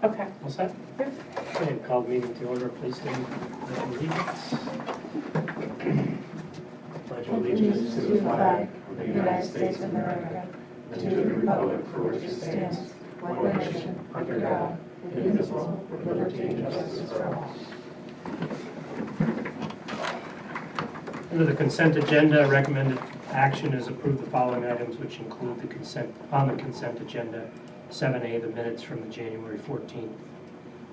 Okay. All set? Yep. Okay, call the meeting to order, please stand for allegiance. Pledge allegiance to the flag of the United States of America and to the republic for which it stands, one nation, under God, indivisible, with liberty and justice for all. Under the consent agenda, recommended action is approve the following items which include the consent agenda. 7A, the minutes from the January 14th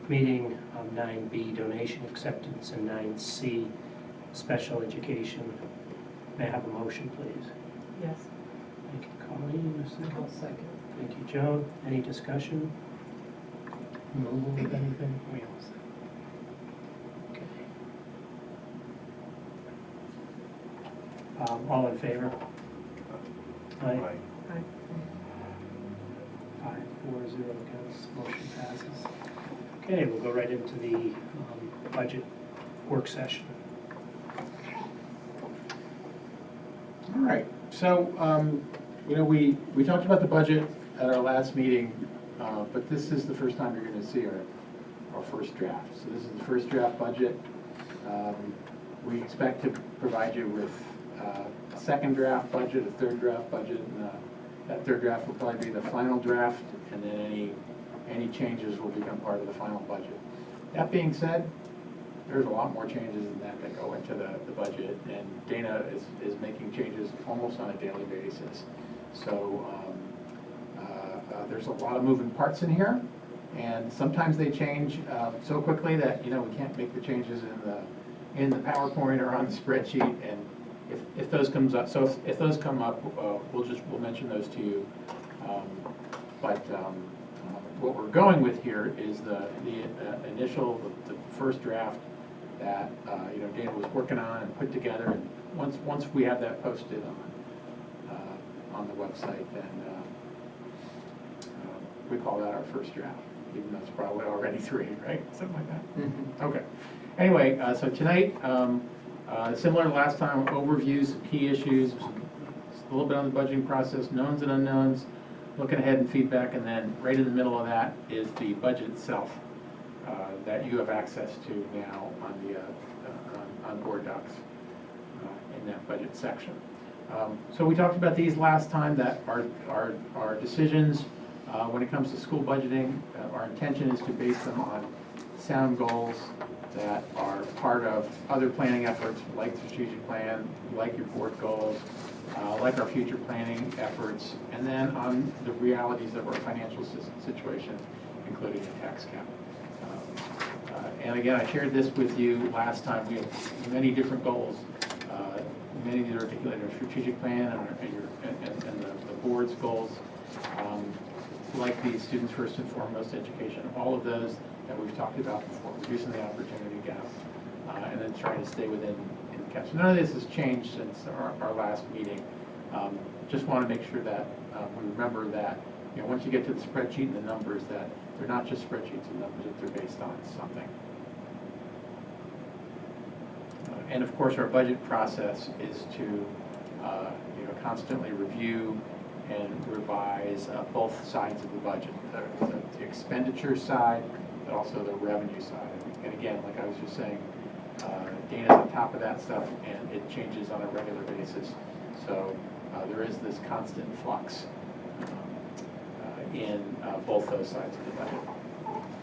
meeting, 9B, donation acceptance, and 9C, special education. May I have a motion, please? Yes. Thank you, Colleen. A second. I'll second. Thank you, Joan. Any discussion? Removal of anything? We all set. Okay. All in favor? Aye. Aye. 5-4-0 against, motion passes. Okay, we'll go right into the budget work session. All right, so, we talked about the budget at our last meeting, but this is the first time you're gonna see our first draft. So this is the first draft budget. We expect to provide you with a second draft budget, a third draft budget, and that third draft will probably be the final draft, and then any changes will become part of the final budget. That being said, there's a lot more changes than that go into the budget, and Dana is making changes almost on a daily basis. So there's a lot of moving parts in here, and sometimes they change so quickly that we can't make the changes in the PowerPoint or on the spreadsheet. And if those comes up, so if those come up, we'll mention those to you. What we're going with here is the initial, the first draft that Dana was working on and put together. And once we have that posted on the website, then we call that our first draft, even though it's probably already 3, right? Something like that. Mm-hmm. Okay. Anyway, so tonight, similar to last time, overviews of key issues, a little bit on the budgeting process, knowns and unknowns, looking ahead and feedback, and then right in the middle of that is the budget itself that you have access to now on board docs in that budget section. So we talked about these last time, that our decisions when it comes to school budgeting, our intention is to base them on sound goals that are part of other planning efforts, like the strategic plan, like your board goals, like our future planning efforts, and then on the realities of our financial situation, including a tax cap. And again, I shared this with you last time. We have many different goals, many that are articulated in our strategic plan and the board's goals, like the students first and foremost education, all of those that we've talked about before, reducing the opportunity gap, and then trying to stay within the cap. So none of this has changed since our last meeting. Just want to make sure that we remember that once you get to the spreadsheet and the numbers, that they're not just spreadsheets and numbers, that they're based on something. And of course, our budget process is to constantly review and revise both sides of the budget, the expenditure side, but also the revenue side. And again, like I was just saying, Dana's on top of that stuff, and it changes on a regular basis. So there is this constant flux in both those sides of the budget.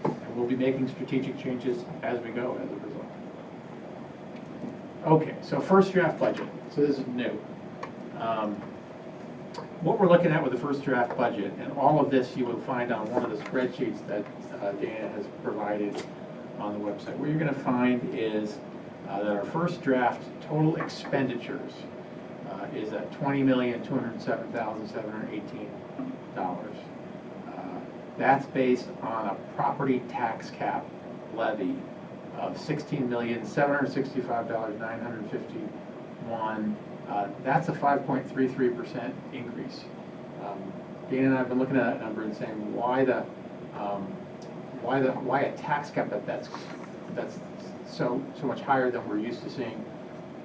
And we'll be making strategic changes as we go as a result. Okay, so first draft budget. So this is new. What we're looking at with the first draft budget, and all of this you will find on one of the spreadsheets that Dana has provided on the website. What you're going to find is that our first draft total expenditures is at $20,207,718. That's based on a property tax cap levy of $16,765,951. That's a 5.33% increase. Dana and I have been looking at that number and saying, why a tax cap that's so much higher than we're used to seeing,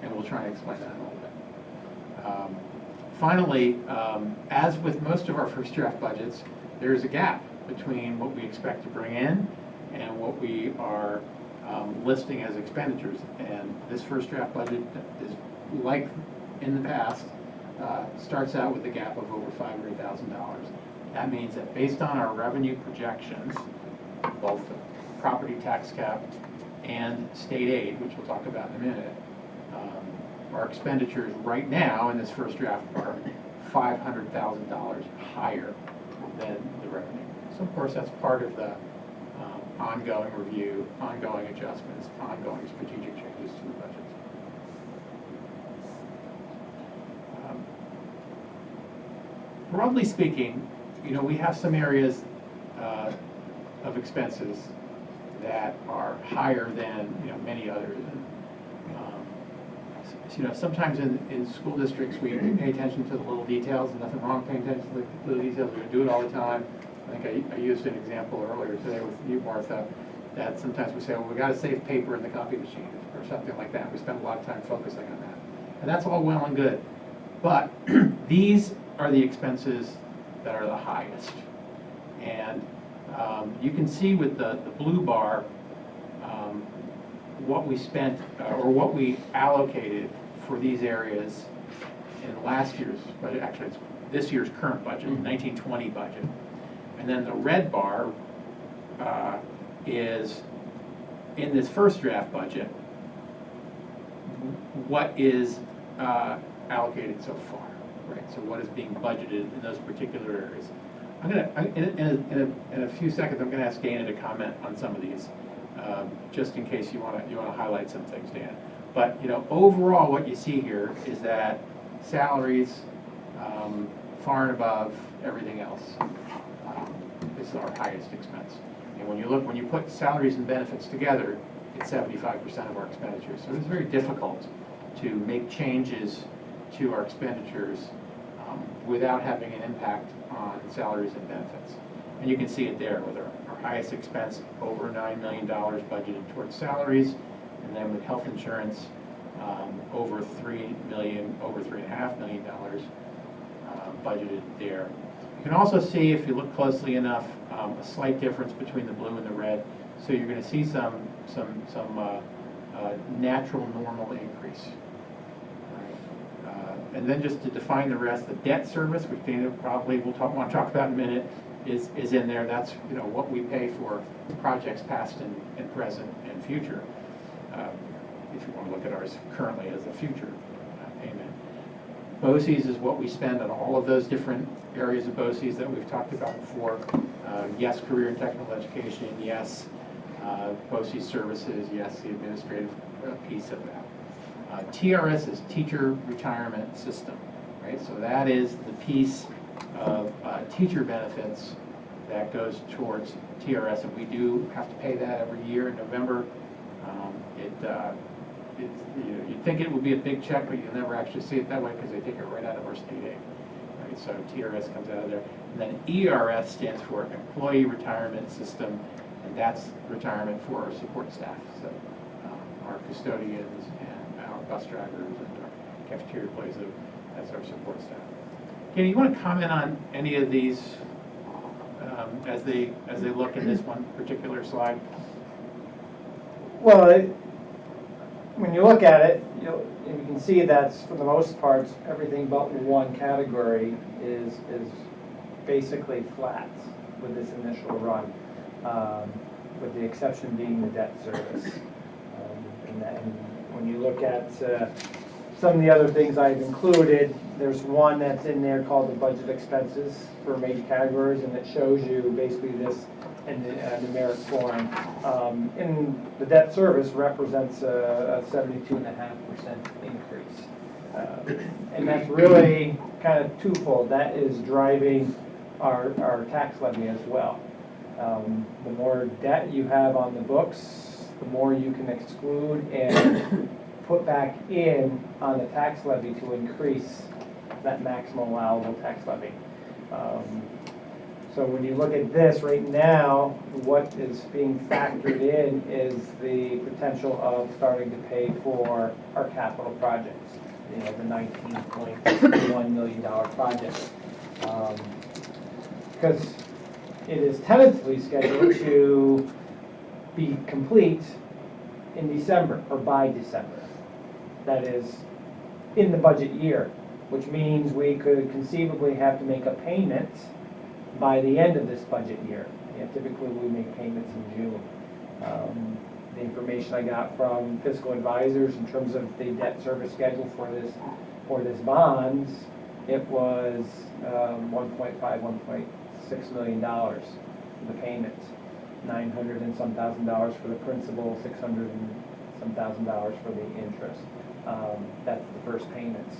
and we'll try and explain that in a little bit. Finally, as with most of our first draft budgets, there's a gap between what we expect to bring in and what we are listing as expenditures. And this first draft budget is, like in the past, starts out with a gap of over $500,000. That means that based on our revenue projections, both the property tax cap and state aid, which we'll talk about in a minute, our expenditures right now in this first draft are $500,000 higher than the revenue. So of course that's part of the ongoing review, ongoing adjustments, ongoing strategic changes to the budget. Broadly speaking, we have some areas of expenses that are higher than many others. Sometimes in school districts we pay attention to the little details, and nothing wrong paying attention to the little details. We do it all the time. I think I used an example earlier today with you, Martha, that sometimes we say, well, we got to save paper in the copy machine or something like that. We spend a lot of time focusing on that, and that's all well and good. But these are the expenses that are the highest, and you can see with the blue bar what we spent or what we allocated for these areas in last year's budget. Actually, it's this year's current budget, 1920 budget. And then the red bar is in this first draft budget, what is allocated so far, right? So what is being budgeted in those particular areas. I'm gonna, in a few seconds, I'm gonna ask Dana to comment on some of these, just in case you wanna highlight some things, Dana. But overall, what you see here is that salaries, far and above everything else, is our highest expense. And when you put salaries and benefits together, it's 75% of our expenditures. So it's very difficult to make changes to our expenditures without having an impact on salaries and benefits. And you can see it there with our highest expense, over $9 million budgeted towards salaries, and then with health insurance, over $3 million, over $3.5 million budgeted there. You can also see, if you look closely enough, a slight difference between the blue and the red. So you're going to see some natural normal increase. And then just to define the rest, the debt service, which Dana probably want to talk about in a minute, is in there. That's what we pay for projects past and present and future. If you want to look at ours currently as a future payment. BOCES is what we spend on all of those different areas of BOCES that we've talked about before. Yes, career and technical education. Yes, BOCES services. Yes, the administrative piece of that. TRS is Teacher Retirement System, right? So that is the piece of teacher benefits that goes towards TRS, and we do have to pay that every year in November. You'd think it would be a big check, but you never actually see it that way because they take it right out of our state aid. Right? So TRS comes out of there. And then ERS stands for Employee Retirement System, and that's retirement for our support staff. So our custodians and our bus drivers and our cafeteria employees, that's our support staff. Kenny, you want to comment on any of these as they look in this one particular slide? Well, when you look at it, you can see that for the most part, everything but one category is basically flat with this initial run, with the exception being the debt service. And when you look at some of the other things I've included, there's one that's in there called the budget expenses for major categories, and it shows you basically this in the numeric form. And the debt service represents a 72.5% increase. And that's really kind of twofold. That is driving our tax levy as well. The more debt you have on the books, the more you can exclude and put back in on the tax levy to increase that maximum allowable tax levy. So when you look at this right now, what is being factored in is the potential of starting to pay for our capital projects, the $19.1 million project. Because it is tentatively scheduled to be complete in December, or by December. That is in the budget year, which means we could conceivably have to make a payment by the end of this budget year. Typically, we make payments in June. The information I got from fiscal advisors in terms of the debt service schedule for this bonds, it was 1.5, $1.6 million for the payments, 900 and some thousand dollars for the principal, 600 and some thousand dollars for the interest. That's the first payments.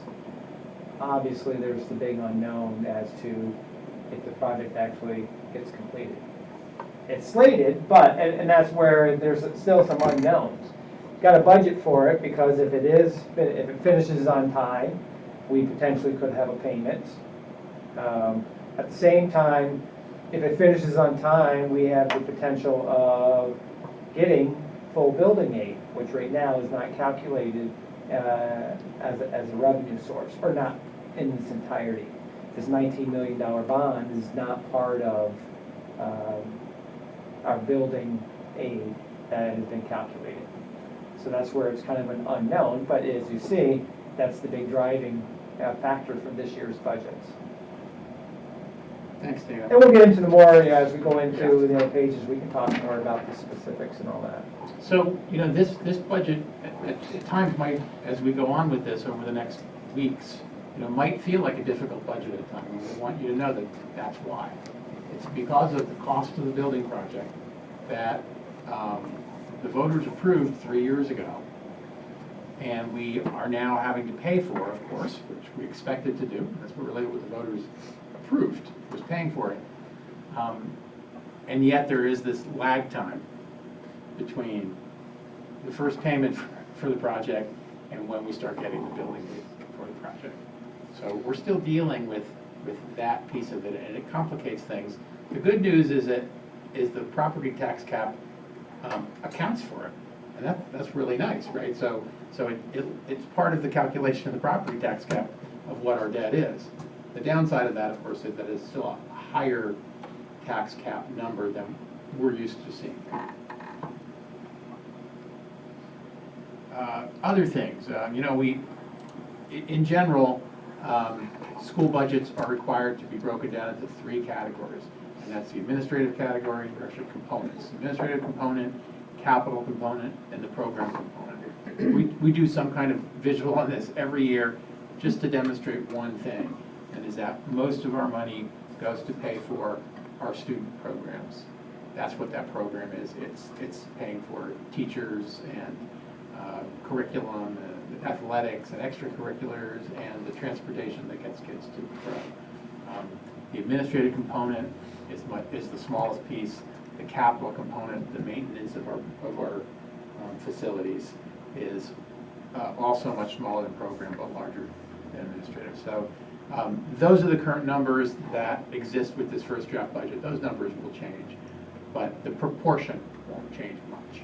Obviously, there's the big unknown as to if the project actually gets completed. It's slated, but, and that's where there's still some unknowns. Got a budget for it, because if it finishes on time, we potentially could have a payment. At the same time, if it finishes on time, we have the potential of getting full building aid, which right now is not calculated as a revenue source, or not in its entirety. This $19 million bond is not part of our building aid that has been calculated. So that's where it's kind of an unknown, but as you see, that's the big driving factor for this year's budgets. Thanks, David. And we'll get into the more, as we go into the other pages, we can talk more about the specifics and all that. So, this budget, at times might, as we go on with this over the next weeks, might feel like a difficult budget at times. And we want you to know that that's why. It's because of the cost of the building project that the voters approved 3 years ago. And we are now having to pay for, of course, which we expected to do. That's what really what the voters approved, was paying for it. And yet there is this lag time between the first payment for the project and when we start getting the building for the project. So we're still dealing with that piece of it, and it complicates things. The good news is that the property tax cap accounts for it, and that's really nice, right? So it's part of the calculation of the property tax cap of what our debt is. The downside of that, of course, is that it's still a higher tax cap number than we're used to seeing. Other things, in general, school budgets are required to be broken down into 3 categories, and that's the administrative category, or actually components. Administrative component, capital component, and the program component. We do some kind of visual on this every year just to demonstrate one thing, and is that most of our money goes to pay for our student programs. That's what that program is. It's paying for teachers and curriculum, and athletics and extracurriculars, and the transportation that gets kids to and from. The administrative component is the smallest piece. The capital component, the maintenance of our facilities, is also much smaller than program, but larger than administrative. So those are the current numbers that exist with this first draft budget. Those numbers will change, but the proportion won't change much.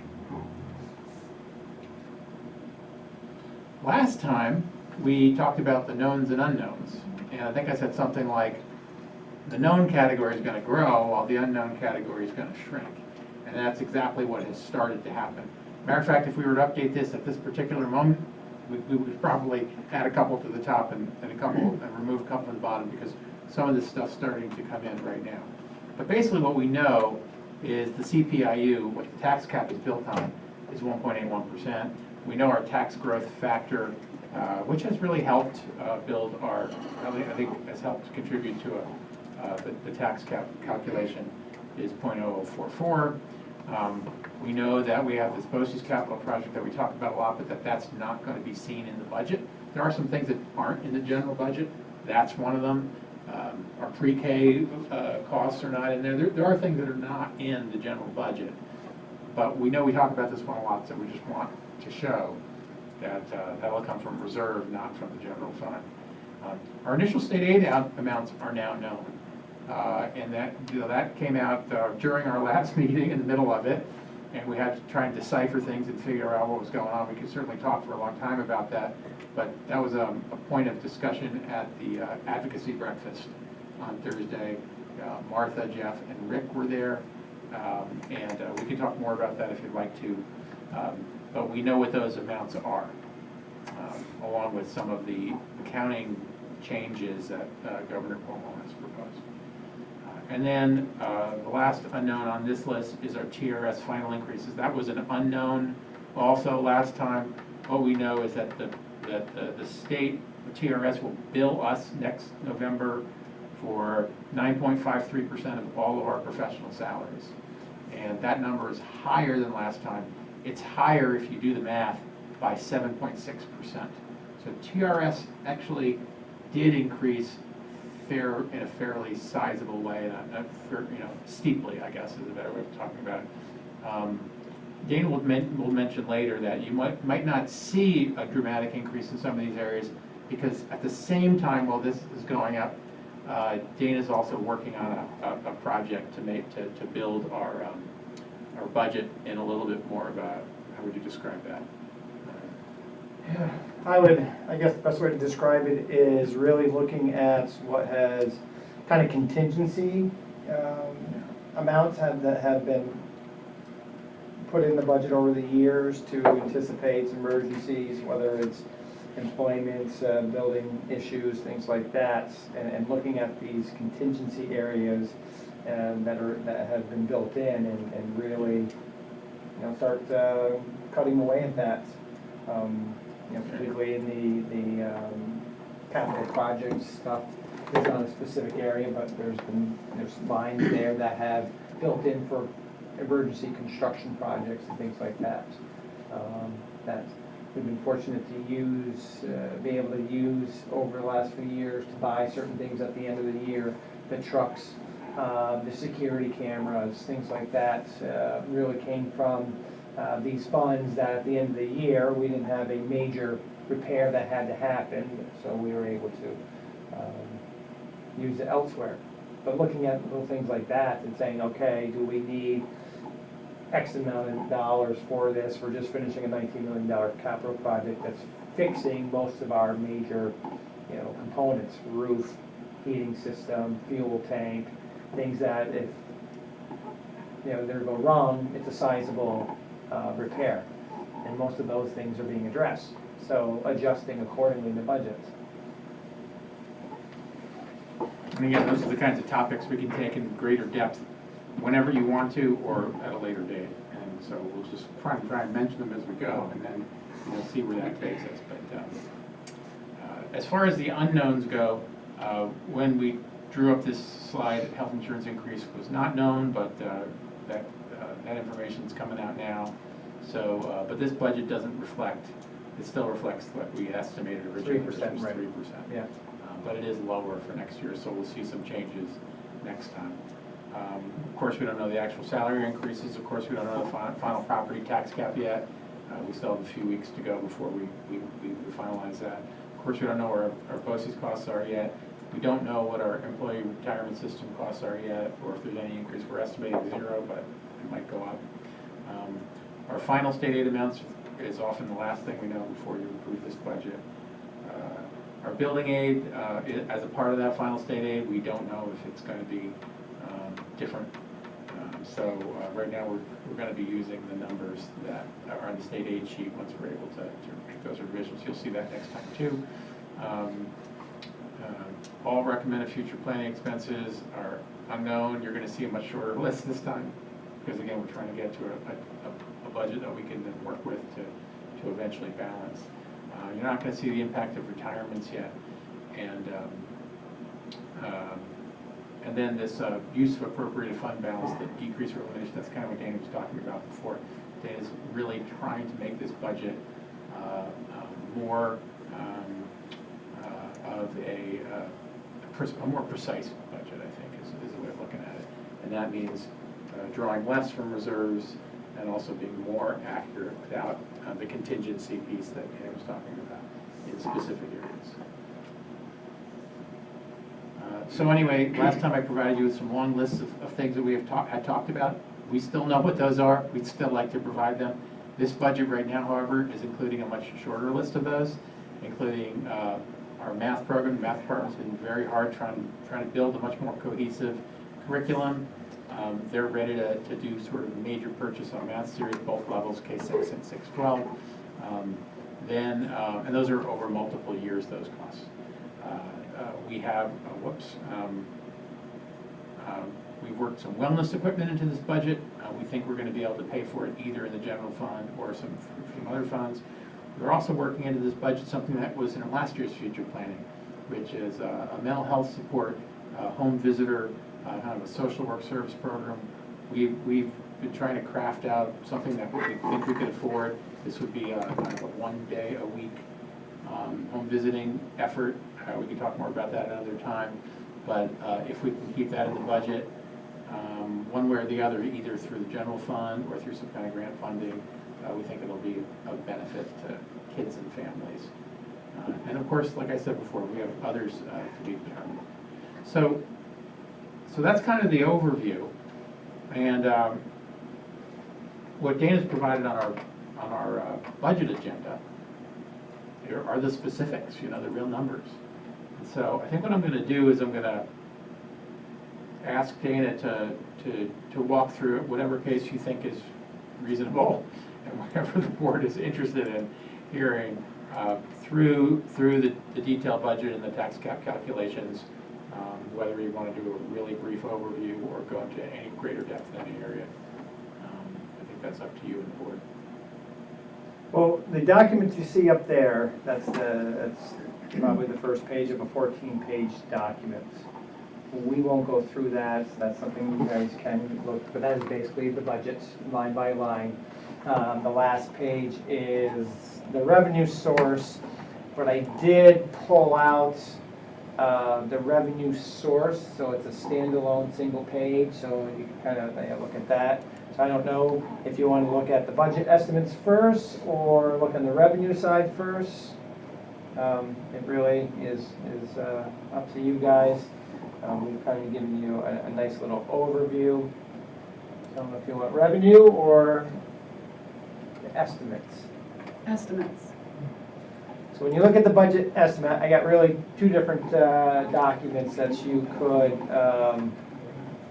Last time, we talked about the knowns and unknowns, and I think I said something like, the known category is going to grow while the unknown category is going to shrink. And that's exactly what has started to happen. Matter of fact, if we were to update this at this particular moment, we would probably add a couple to the top and remove a couple from the bottom, because some of this stuff's starting to come in right now. But basically what we know is the CPIU, what the tax cap is built on, is 1.81%. We know our tax growth factor, which has really helped build our, I think has helped contribute to the tax cap calculation, is 0.0044. We know that we have this BOCES capital project that we talk about a lot, but that's not going to be seen in the budget. There are some things that aren't in the general budget. That's one of them. Our pre-K costs are not in there. There are things that are not in the general budget. But we know we talk about this one a lot, so we just want to show that that'll come from reserve, not from the general fund. Our initial state aid amounts are now known. And that came out during our last meeting, in the middle of it, and we had to try and decipher things and figure out what was going on. We could certainly talk for a long time about that, but that was a point of discussion at the advocacy breakfast on Thursday. Martha, Jeff, and Rick were there. And we can talk more about that if you'd like to. But we know what those amounts are, along with some of the accounting changes that Governor Cuomo has proposed. And then the last unknown on this list is our TRS final increases. That was an unknown also last time. What we know is that the state, the TRS, will bill us next November for 9.53% of all of our professional salaries. And that number is higher than last time. It's higher, if you do the math, by 7.6%. So TRS actually did increase in a fairly sizable way, not steeply, I guess is a better way of talking about it. Dana will mention later that you might not see a dramatic increase in some of these areas because at the same time while this is going up, Dana's also working on a project to build our budget in a little bit more of a, how would you describe that? I guess the best way to describe it is really looking at what has kind of contingency amounts that have been put in the budget over the years to anticipate emergencies, whether it's employment, building issues, things like that, and looking at these contingency areas that have been built in and really start cutting away at that. Particularly in the capital projects stuff. It's not a specific area, but there's lines there that have built in for emergency construction projects and things like that. That we've been fortunate to be able to use over the last few years to buy certain things at the end of the year. The trucks, the security cameras, things like that really came from these funds that at the end of the year, we didn't have a major repair that had to happen, so we were able to use it elsewhere. But looking at little things like that and saying, okay, do we need X amount of dollars for this? We're just finishing a $19 million capital project that's fixing most of our major components, roof, heating system, fuel tank, things that if they go wrong, it's a sizable repair, and most of those things are being addressed. So adjusting accordingly in the budget. And again, those are the kinds of topics we can take in greater depth whenever you want to or at a later date. And so we'll just try and mention them as we go, and then see where that takes us. But as far as the unknowns go, when we drew up this slide, health insurance increase was not known, but that information is coming out now. So, but this budget doesn't reflect, it still reflects what we estimated originally, which was 3%. Right. Yeah. But it is lower for next year, so we'll see some changes next time. Of course, we don't know the actual salary increases. Of course, we don't know the final property tax cap yet. We still have a few weeks to go before we finalize that. Of course, we don't know where our BOCES costs are yet. We don't know what our employee retirement system costs are yet, or if there's any increase. We're estimating 0, but it might go up. Our final state aid amounts is often the last thing we know before you approve this budget. Our building aid, as a part of that final state aid, we don't know if it's going to be different. So right now we're going to be using the numbers that are on the state aid sheet once we're able to make those revisions. You'll see that next time too. All recommended future planning expenses are unknown. You're going to see a much shorter list this time because again we're trying to get to a budget that we can then work with to eventually balance. You're not going to see the impact of retirements yet, and then this use of appropriated fund balance, the decrease or elimination. That's kind of what Dana was talking about before. Dana's really trying to make this budget more of a more precise budget, I think, is the way of looking at it. And that means drawing less from reserves and also being more accurate without the contingency piece that Dana was talking about in specific areas. So anyway, last time I provided you with some long lists of things that we had talked about. We still know what those are. We'd still like to provide them. This budget right now, however, is including a much shorter list of those, including our math program. The math department's been very hard trying to build a much more cohesive curriculum. They're ready to do sort of a major purchase on math series, both levels, K-6 and 6-12. And those are over multiple years, those costs. We have, we've worked some wellness equipment into this budget. We think we're going to be able to pay for it either in the general fund or some other funds. We're also working into this budget something that was in last year's future planning, which is a mental health support, home visitor, kind of a social work service program. We've been trying to craft out something that we think we could afford. This would be kind of a 1 day a week home visiting effort. We can talk more about that another time. But if we can keep that in the budget, one way or the other, either through the general fund or through some kind of grant funding, we think it'll be of benefit to kids and families. And of course, like I said before, we have others to be determined. So that's kind of the overview. And what Dana's provided on our budget agenda here are the specifics, the real numbers. And so I think what I'm going to do is I'm going to ask Dana to walk through whatever case you think is reasonable and whatever the board is interested in hearing through the detailed budget and the tax cap calculations, whether you want to do a really brief overview or go into any greater depth in any area. I think that's up to you and the board. Well, the document you see up there, that's probably the first page of a 14-page document. We won't go through that. That's something you guys can look, but that is basically the budget line by line. The last page is the revenue source, but I did pull out the revenue source, so it's a standalone single page, so you can kind of look at that. So I don't know if you want to look at the budget estimates first or look on the revenue side first. It really is up to you guys. We've kind of given you a nice little overview. I don't know if you want revenue or the estimates. Estimates. So when you look at the budget estimate, I got really two different documents that you could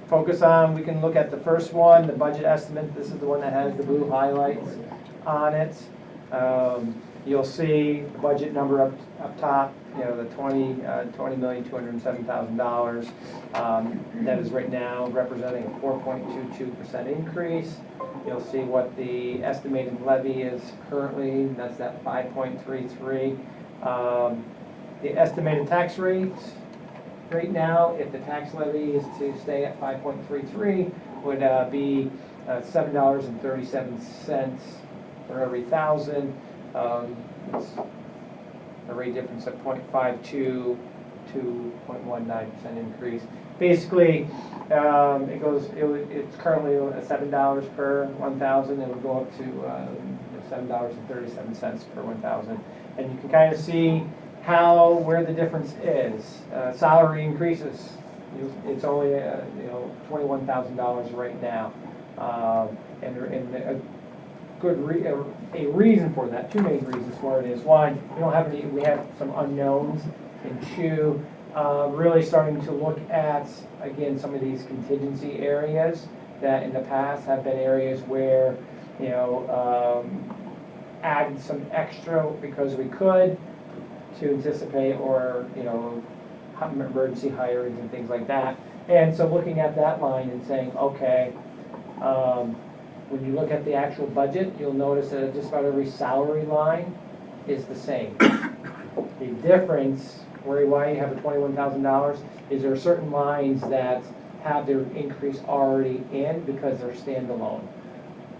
focus on. We can look at the first one, the budget estimate. This is the one that has the blue highlights on it. You'll see the budget number up top, the $20,207,000. That is right now representing a 4.22% increase. You'll see what the estimated levy is currently, that's that 5.33. The estimated tax rate right now, if the tax levy is to stay at 5.33, would be $7.37 for every thousand. It's a rate difference of 0.52 to 0.19% increase. Basically, it's currently at $7 per 1,000. It would go up to $7.37 per 1,000. And you can kind of see where the difference is. Salary increases. It's only $21,000 right now, and a reason for that. Two main reasons for it is one, we have some unknowns, and two, really starting to look at again some of these contingency areas that in the past have been areas where added some extra because we could to anticipate or emergency hirings and things like that. And so looking at that line and saying, okay, when you look at the actual budget, you'll notice that just about every salary line is the same. The difference, why you have the $21,000, is there are certain lines that have their increase already in because they're standalone.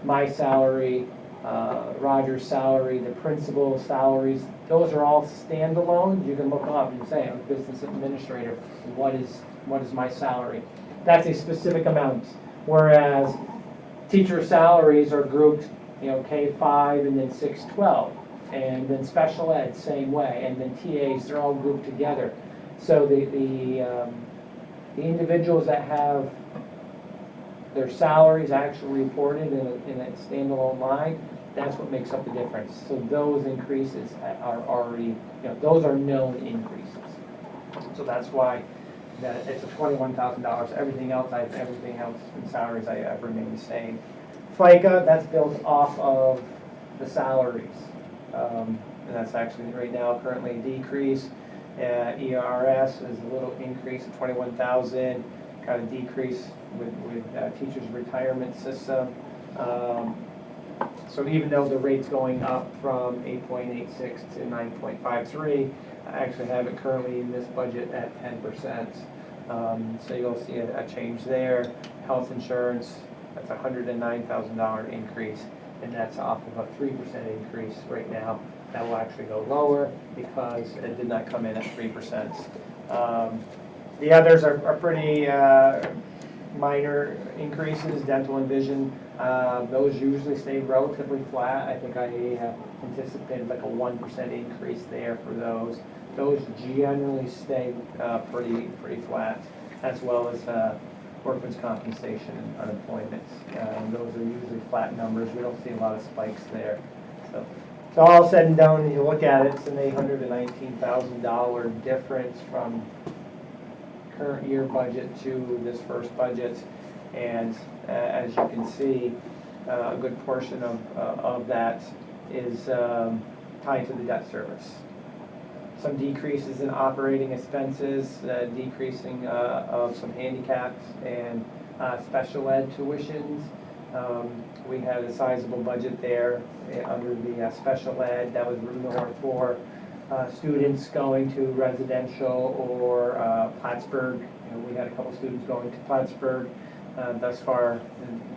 My salary, Roger's salary, the principal's salaries, those are all standalone. You can look up and say, I'm a business administrator, what is my salary? That's a specific amount. Whereas teacher salaries are grouped, K-5 and then 6-12. And then special ed, same way. And then TAs, they're all grouped together. So the individuals that have their salaries actually reported in a standalone line, that's what makes up the difference. So those increases are already, those are known increases. So that's why that it's a $21,000. Everything else in salaries I've remained the same. FICA, that's built off of the salaries. And that's actually right now currently a decrease. ERS is a little increase of 21,000, kind of decrease with teachers' retirement system. So even though the rate's going up from 8.86 to 9.53, I actually have it currently in this budget at 10%. So you'll see a change there. Health insurance, that's a $109,000 increase, and that's off of a 3% increase right now. That will actually go lower because it did not come in at 3%. The others are pretty minor increases. Dental and vision, those usually stay relatively flat. I think I anticipated like a 1% increase there for those. Those generally stay pretty flat, as well as workman's compensation and unemployment. Those are usually flat numbers. We don't see a lot of spikes there. So all said and done, you look at it, it's an $819,000 difference from current year budget to this first budget. And as you can see, a good portion of that is tied to the debt service. Some decreases in operating expenses, decreasing of some handicaps and special ed tuitions. We had a sizable budget there under the special ed that was more for students going to residential or Plattsburgh. We had a couple students going to Plattsburgh. Thus far,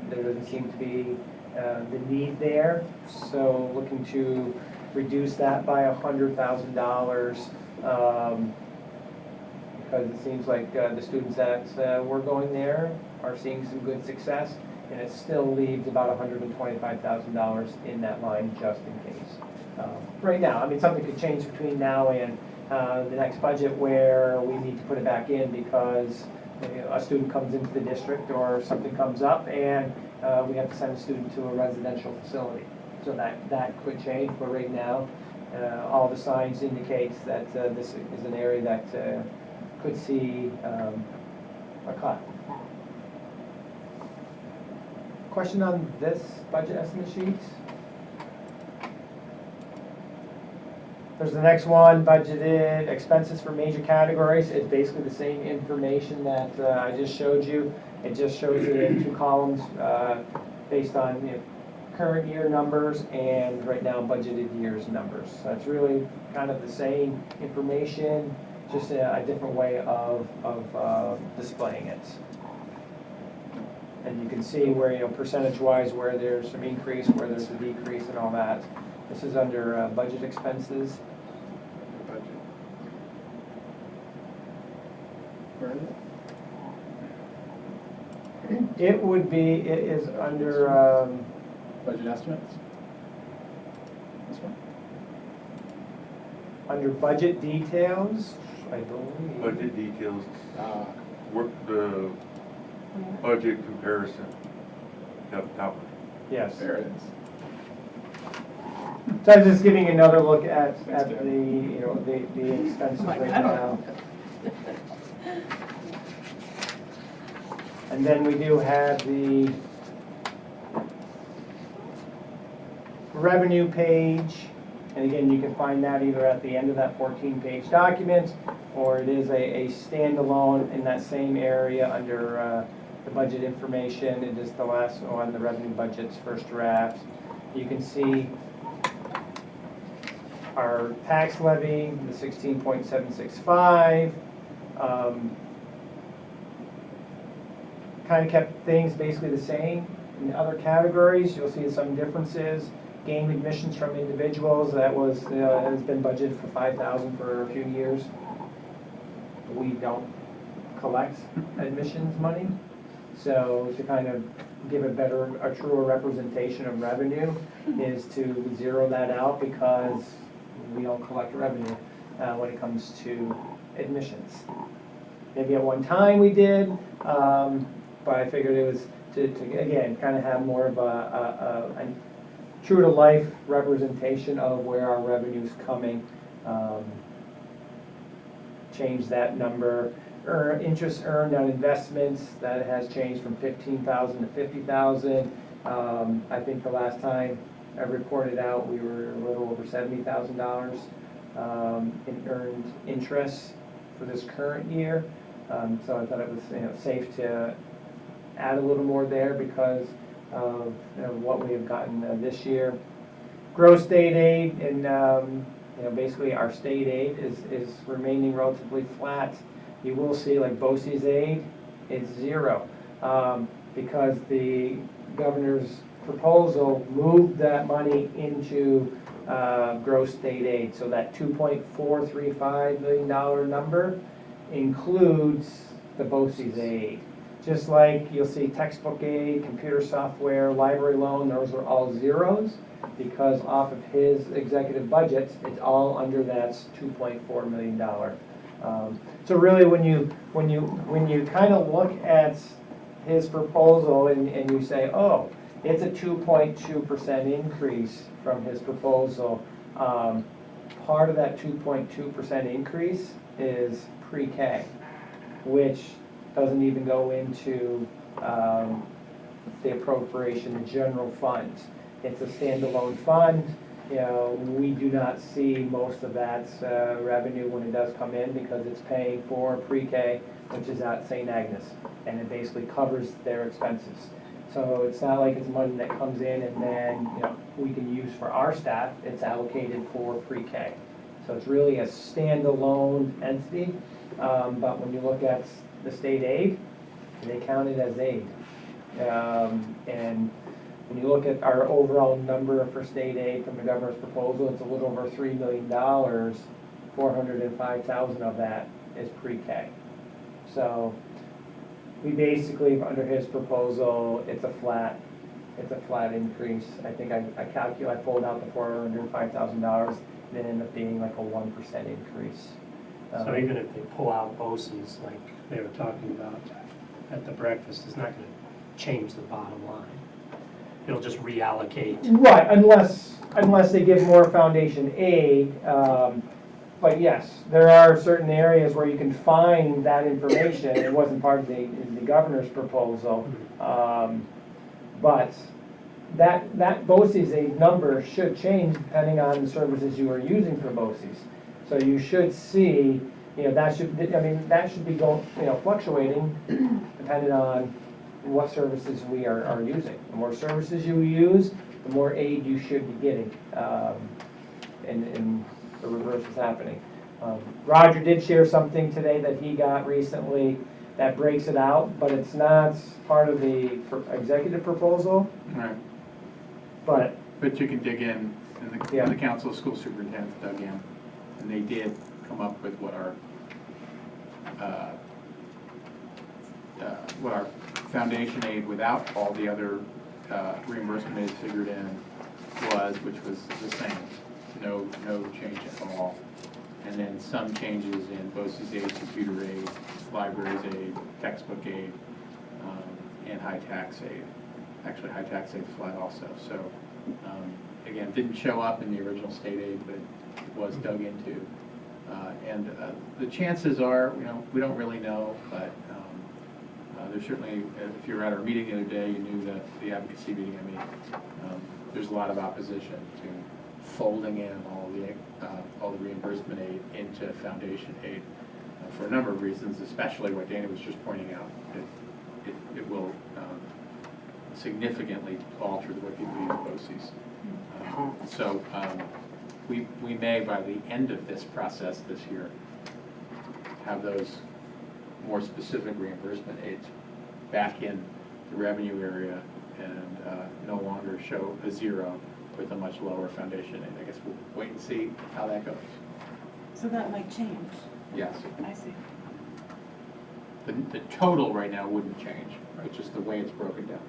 there doesn't seem to be the need there. So looking to reduce that by $100,000 because it seems like the students that were going there are seeing some good success. And it still leaves about $125,000 in that line just in case. Right now, I mean, something could change between now and the next budget where we need to put it back in because a student comes into the district or something comes up and we have to send a student to a residential facility. So that could change, but right now, all the signs indicates that this is an area that could see a cut. Question on this budget estimate sheet? There's the next one, budgeted expenses for major categories. It's basically the same information that I just showed you. It just shows it in 2 columns based on current year numbers and right now budgeted year's numbers. So it's really kind of the same information, just a different way of displaying it. And you can see where, percentage-wise, where there's some increase, where there's a decrease and all that. This is under budget expenses. Budget. Where is it? It is under, Budget estimates? This one? under budget details, I believe. Budget details, work the budget comparison. Top. Yes. There it is. So I'm just giving another look at the, the expenses right now. And then we do have the revenue page. And again, you can find that either at the end of that 14-page document, or it is a standalone in that same area under the budget information. It is the last one, the revenue budget's first draft. You can see our tax levy, the 16.765. Kind of kept things basically the same. In the other categories, you'll see some differences. Game admissions from individuals, that was has been budgeted for $5,000 for a few years. We don't collect admissions money, so to kind of give a truer representation of revenue is to zero that out because we don't collect revenue when it comes to admissions. Maybe at one time we did, but I figured it was to again kind of have more of a true to life representation of where our revenue's coming. Change that number. interest earned on investments, that has changed from 15,000 to 50,000. I think the last time I reported out, we were a little over $70,000 in earned interest for this current year. So I thought it was safe to add a little more there because of what we have gotten this year. Gross state aid and basically our state aid is remaining relatively flat. You will see like BOCES aid is zero because the governor's proposal moved that money into gross state aid. So that $2.435 million number includes the BOCES aid. Just like you'll see textbook aid, computer software, library loan, those are all zeros because off of his executive budget, it's all under that $2.4 million. So really, when you kind of look at his proposal and you say, oh, it's a 2.2% increase from his proposal. Part of that 2.2% increase is pre-K, which doesn't even go into the appropriation, the general fund. It's a standalone fund. We do not see most of that revenue when it does come in because it's paying for pre-K, which is at St. Agnes, and it basically covers their expenses. So it's not like it's money that comes in and then we can use for our staff. It's allocated for pre-K. So it's really a standalone entity. But when you look at the state aid, they count it as aid. And when you look at our overall number for state aid from the governor's proposal, it's a little over $3 million. 405,000 of that is pre-K. So we basically, under his proposal, it's a flat increase. I think I pulled out the $405,000, and it ended up being like a 1% increase. So even if they pull out BOCES, like they were talking about at the breakfast, it's not going to change the bottom line. It'll just reallocate. Right, unless they give more foundation aid. But yes, there are certain areas where you can find that information. It wasn't part of the governor's proposal. But that BOCES aid number should change depending on the services you are using for BOCES. So you should see, that should be going, fluctuating depending on what services we are using. The more services you use, the more aid you should be getting. And the reverse is happening. Roger did share something today that he got recently that breaks it out, but it's not part of the executive proposal. Right. But you can dig in, and the Council of School Superintendents dug in, and they did come up with what our foundation aid without all the other reimbursement aids figured in was, which was the same, no change at all. And then some changes in BOCES aid, computer aid, libraries aid, textbook aid, and high tax aid. Actually, high tax aid flat also. So again, didn't show up in the original state aid, but it was dug into. And the chances are, we don't really know, but there's certainly, if you were at our meeting the other day, you knew that the advocacy meeting, there's a lot of opposition to folding in all the reimbursement aid into foundation aid for a number of reasons, especially what Danny was just pointing out. It will significantly alter the way people use BOCES. So we may, by the end of this process this year, have those more specific reimbursement aids back in the revenue area and no longer show a zero with a much lower foundation aid. I guess we'll wait and see how that goes. So that might change. Yes. I see. The total right now wouldn't change, right? Just the way it's broken down.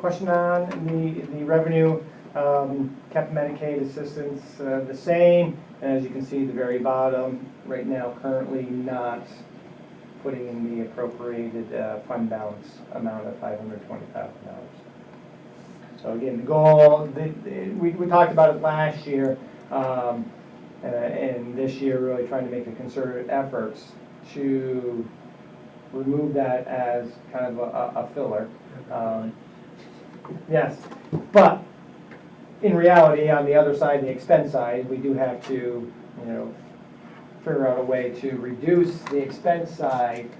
question on the revenue, kept Medicaid assistance the same, and as you can see, the very bottom, right now currently not putting in the appropriated fund balance amount of $520,000. So again, the goal, we talked about it last year, And this year, really trying to make a concerted efforts to remove that as kind of a filler. Yes, but in reality, on the other side, the expense side, we do have to, figure out a way to reduce the expense side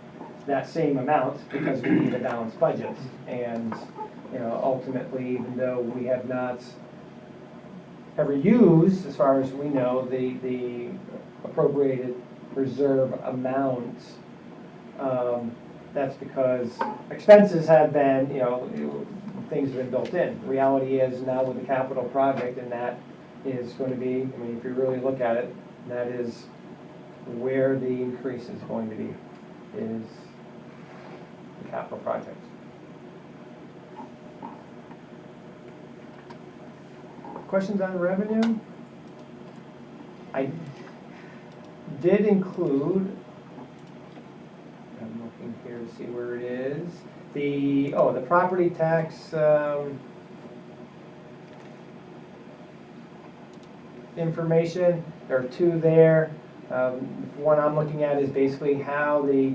that same amount because we need a balanced budget. And, ultimately, even though we have not ever used, as far as we know, the appropriated reserve amount, that's because expenses have been, things have been built in. The reality is now with the capital project, and that is going to be, if you really look at it, that is where the increase is going to be, is the capital project. Questions on revenue? I did include, I'm looking here to see where it is, the property tax information. There are two there. One I'm looking at is basically how the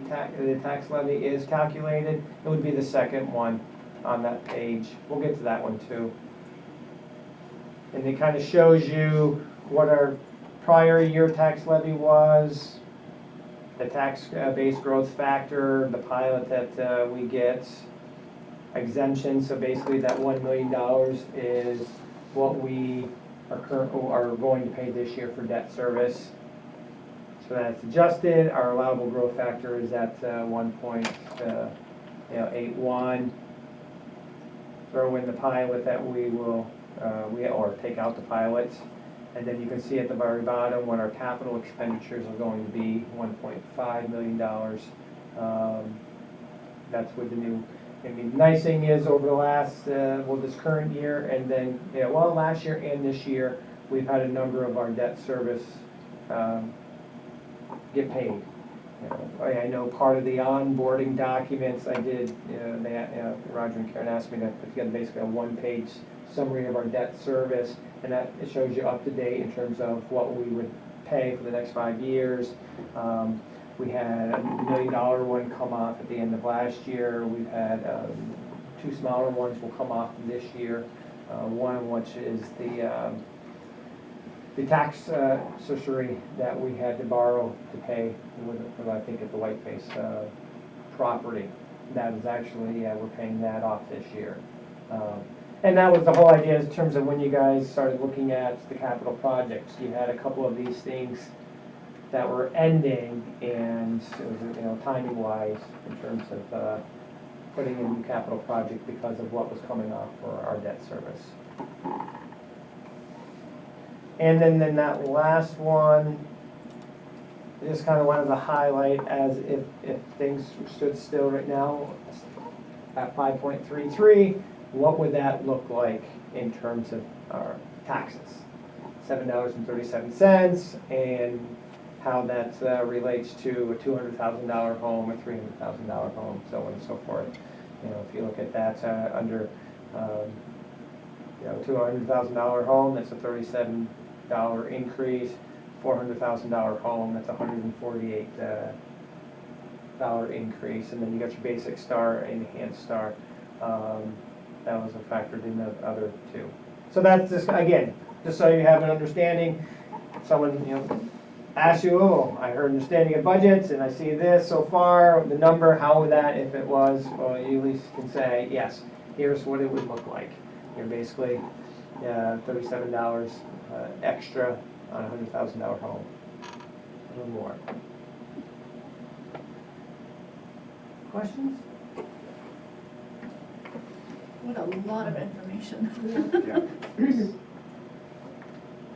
tax levy is calculated. It would be the second one on that page. We'll get to that one too. And it kind of shows you what our prior year tax levy was, the tax base growth factor, the pilot that we get, exemption. So basically that $1 million is what we are going to pay this year for debt service. So that's adjusted. Our allowable growth factor is at 1.81. Throw in the pilot that we will, or take out the pilot. And then you can see at the very bottom what our capital expenditures are going to be, $1.5 million. That's with the new, nice thing is over the last, this current year and then, last year and this year, we've had a number of our debt service get paid. I know part of the onboarding documents I did, Roger and Karen asked me to put together basically a one-page summary of our debt service, and that it shows you up to date in terms of what we would pay for the next 5 years. We had a $1 million one come off at the end of last year. We've had two smaller ones will come off this year. One of which is the tax surgery that we had to borrow to pay with I think at the Whiteface property. That is actually, we're paying that off this year. And that was the whole idea in terms of when you guys started looking at the capital projects. You had a couple of these things that were ending, and it was, timing-wise in terms of putting in a new capital project because of what was coming off for our debt service. And then that last one, I just kind of wanted to highlight as if things stood still right now at 5.33, what would that look like in terms of our taxes? $7.37, and how that relates to a $200,000 home, a $300,000 home, so on and so forth. If you look at that under $200,000 home, that's a $37 increase. $400,000 home, that's a $148 increase, and then you got your basic star and enhanced star. That was factored in the other two. So that's just, again, just so you have an understanding. Someone asks you, I heard understanding of budgets and I see this so far, the number, how would that, if it was, well, you at least can say, yes, here's what it would look like. You're basically $37 extra on a $100,000 home, a little more. Questions? What a lot of information.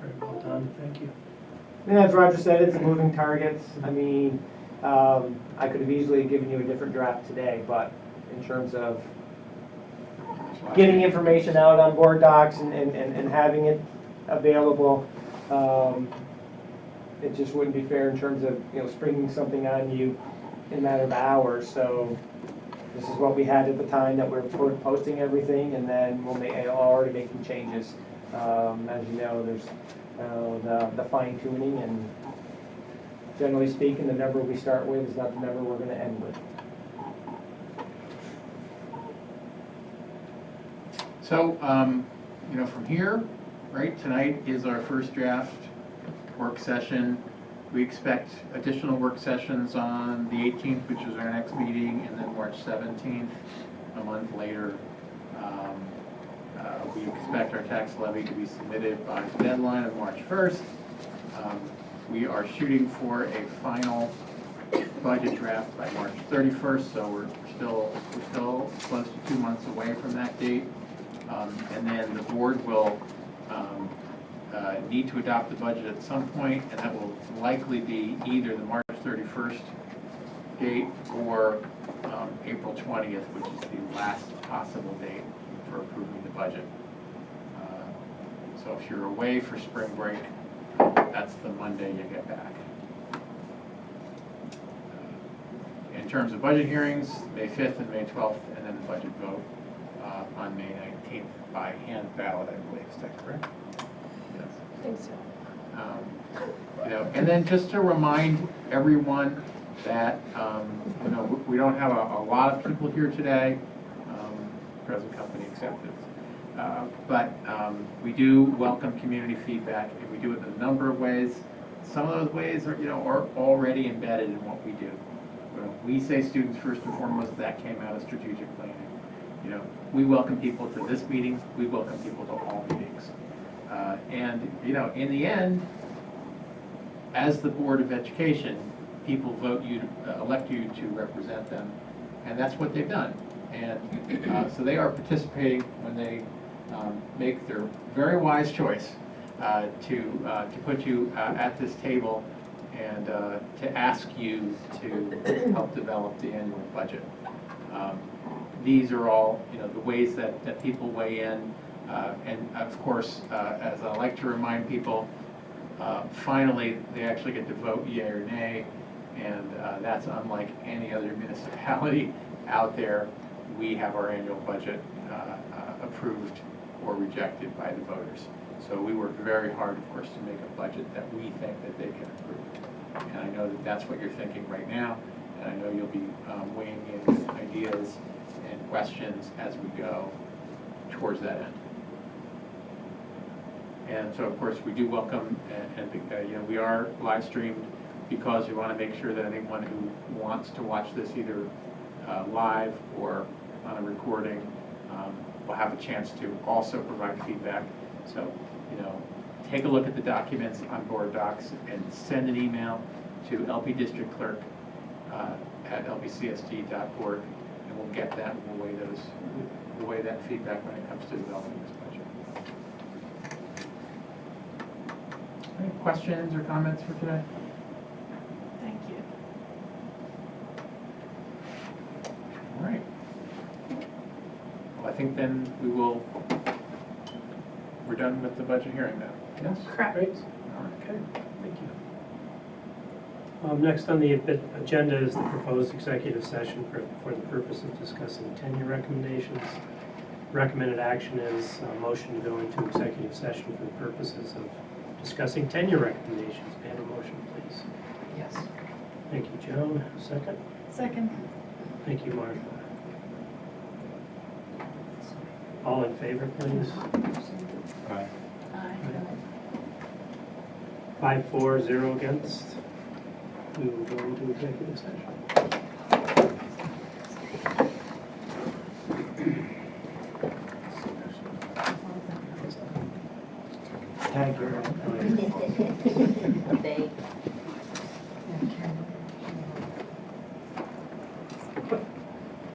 Very well done, thank you. And as Roger said, it's moving targets. I could have easily given you a different draft today, but in terms of getting information out on board docs and having it available, it just wouldn't be fair in terms of springing something on you in a matter of hours. So this is what we had at the time that we're posting everything, and then we'll already making changes. As you know, there's the fine tuning, and generally speaking, the number we start with is not the number we're gonna end with. So, from here, right, tonight is our first draft work session. We expect additional work sessions on the 18th, which is our next meeting, and then March 17th, a month later. We expect our tax levy to be submitted by the deadline of March 1st. We are shooting for a final budget draft by March 31st, so we're still close to 2 months away from that date. And then the board will need to adopt the budget at some point, and that will likely be either the March 31st date or April 20th, which is the last possible date for approving the budget. So if you're away for spring break, that's the Monday you get back. In terms of budget hearings, May 5th and May 12th, and then the budget vote on May 19th by hand ballot, I believe. Is that correct? Yes. I think so. And then just to remind everyone that, we don't have a lot of people here today, present company accepted. But we do welcome community feedback, and we do it in a number of ways. Some of those ways are already embedded in what we do. When we say students first and foremost, that came out of strategic planning. We welcome people to this meeting, we welcome people to all meetings. And in the end, as the Board of Education, people elect you to represent them, and that's what they've done. And so they are participating when they make their very wise choice to put you at this table and to ask you to help develop the annual budget. These are all the ways that people weigh in, and of course, as I like to remind people, finally they actually get to vote yea or nay, and that's unlike any other municipality out there. We have our annual budget approved or rejected by the voters. So we work very hard, of course, to make a budget that we think that they can approve. And I know that that's what you're thinking right now, and I know you'll be weighing in ideas and questions as we go towards that end. And so, of course, we do welcome, and we are live streamed because we want to make sure that anyone who wants to watch this either live or on a recording will have a chance to also provide feedback. So, take a look at the documents on Board Docs and send an email to LP District Clerk at lpcsd.org, and we'll get that, and we'll weigh that feedback when it comes to developing this budget. Any questions or comments for today? Thank you. All right. Well, I think then we're done with the budget hearing now. Yes? Correct. Great. All right. Okay, thank you. Next on the agenda is the proposed executive session for the purpose of discussing tenure recommendations. Recommended action is a motion to go into executive session for the purposes of discussing tenure recommendations. May I have a motion, please? Yes. Thank you, Joan. Second? Second. Thank you, Martha. All in favor, please? Aye. Aye. 5-4-0 against. We will go into executive session. Tag her. They.